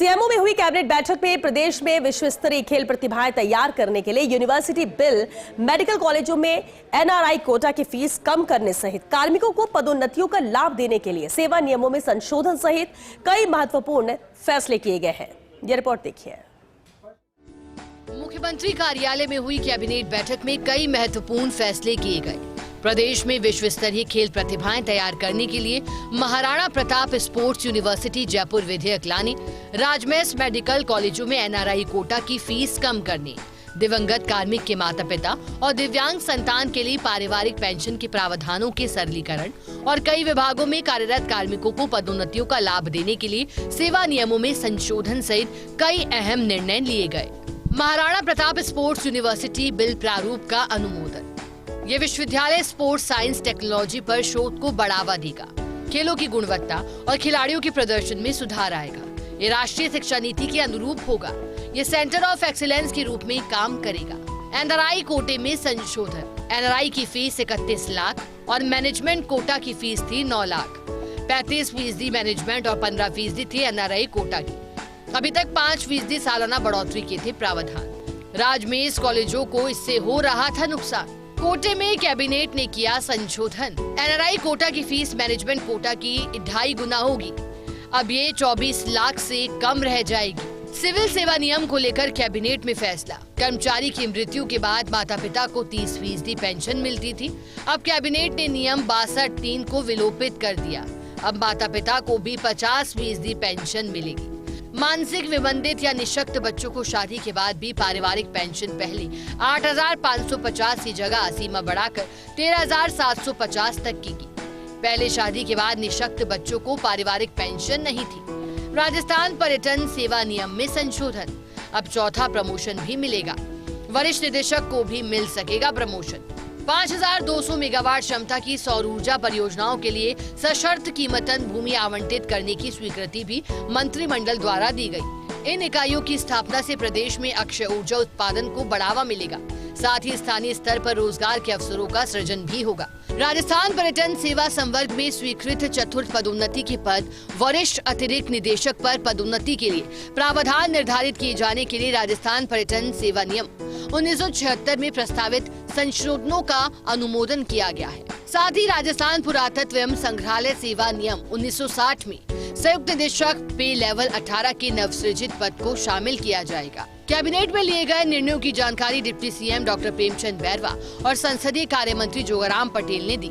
CMO में हुई cabinet बैठक में प्रदेश में विश्व स्तरीय खेल प्रतिभाएं तैयार करने के लिए यूनिवर्सिटी बिल, मेडिकल कॉलेजों में एनआरआई कोटा की फीस कम करने सहित कार्मिकों को पदोन्नतियों का लाभ देने के लिए सेवा नियमों में संशोधन सहित कई महत्वपूर्ण फैसले किए गए हैं। ये रिपोर्ट देखिए। मुख्यमंत्री कार्यालय में हुई कैबिनेट बैठक में कई महत्वपूर्ण फैसले किए गए। प्रदेश में विश्व स्तरीय खेल प्रतिभाएं तैयार करने के लिए महाराणा प्रताप स्पोर्ट्स यूनिवर्सिटी जयपुर विधेयक लाने, राजमेस मेडिकल कॉलेजों में एनआरआई कोटा की फीस कम करने, दिवंगत कार्मिक के माता पिता और दिव्यांग संतान के लिए पारिवारिक पेंशन के प्रावधानों के सरलीकरण और कई विभागों में कार्यरत कार्मिकों को पदोन्नतियों का लाभ देने के लिए सेवा नियमों में संशोधन सहित कई अहम निर्णय लिए गए। Maharana Pratap sports university bill प्रारूप का अनुमोदन। ये विश्वविद्यालय स्पोर्ट्स साइंस टेक्नोलॉजी पर शोध को बढ़ावा देगा, खेलों की गुणवत्ता और खिलाड़ियों के प्रदर्शन में सुधार आएगा। ये राष्ट्रीय शिक्षा नीति के अनुरूप होगा। ये सेंटर ऑफ एक्सीलेंस के रूप में काम करेगा। एनआरआई कोटे में संशोधन। एनआरआई की फीस 31 लाख और मैनेजमेंट कोटा की फीस थी 9 लाख। 35% मैनेजमेंट और 15% थी एनआरआई कोटा की। अभी तक 5% सालाना बढ़ोतरी के थे प्रावधान। राजमेस कॉलेजों को इससे हो रहा था नुकसान। कोटे में कैबिनेट ने किया संशोधन। एनआरआई कोटा की फीस मैनेजमेंट कोटा की 2.5 गुना होगी। अब ये 24 लाख से कम रह जाएगी। सिविल सेवा नियम को लेकर कैबिनेट में फैसला। कर्मचारी की मृत्यु के बाद माता पिता को 30% पेंशन मिलती थी। अब कैबिनेट ने नियम 62(3) को विलोपित कर दिया। अब माता पिता को भी 50% पेंशन मिलेगी। मानसिक विबंधित या निशक्त बच्चों को शादी के बाद भी पारिवारिक पेंशन पहले 8,550 की जगह सीमा बढ़ाकर 13,750 तक की। पहले शादी के बाद निशक्त बच्चों को पारिवारिक पेंशन नहीं थी। राजस्थान पर्यटन सेवा नियम में संशोधन। अब चौथा प्रमोशन भी मिलेगा। वरिष्ठ निदेशक को भी मिल सकेगा प्रमोशन। 5,200 मेगावाट क्षमता की सौर ऊर्जा परियोजनाओं के लिए सशर्त कीमतन भूमि आवंटित करने की स्वीकृति भी मंत्रिमंडल द्वारा दी गई। इन इकाइयों की स्थापना से प्रदेश में अक्षय ऊर्जा उत्पादन को बढ़ावा मिलेगा। साथ ही स्थानीय स्तर पर रोजगार के अवसरों का सृजन भी होगा। राजस्थान पर्यटन सेवा संवर्ग में स्वीकृत चतुर्थ पदोन्नति के पद वरिष्ठ अतिरिक्त निदेशक पर पदोन्नति के लिए प्रावधान निर्धारित किए जाने के लिए राजस्थान पर्यटन सेवा नियम 1976 में प्रस्तावित संशोधनों का अनुमोदन किया गया है। साथ ही राजस्थान पुरातत्व एवं संग्रहालय सेवा नियम 1960 में संयुक्त निदेशक पे लेवल 18 के नवसृजित पद को शामिल किया जाएगा। कैबिनेट में लिए गए निर्णयों की जानकारी deputy CM doctor Premchand Bairwa और संसदीय कार्य मंत्री जोगाराम पटेल ने दी।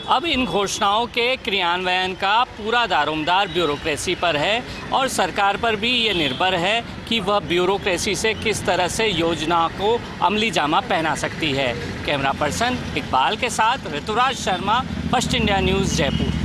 अब इन घोषणाओं के क्रियान्वयन का पूरा दारोमदार ब्यूरोक्रेसी पर है और सरकार पर भी ये निर्भर है कि वह ब्यूरोक्रेसी से किस तरह से योजना को अमली जामा पहना सकती है। कैमरा पर्सन इकबाल के साथ Rituraj Sharma, first India news, Jaipur.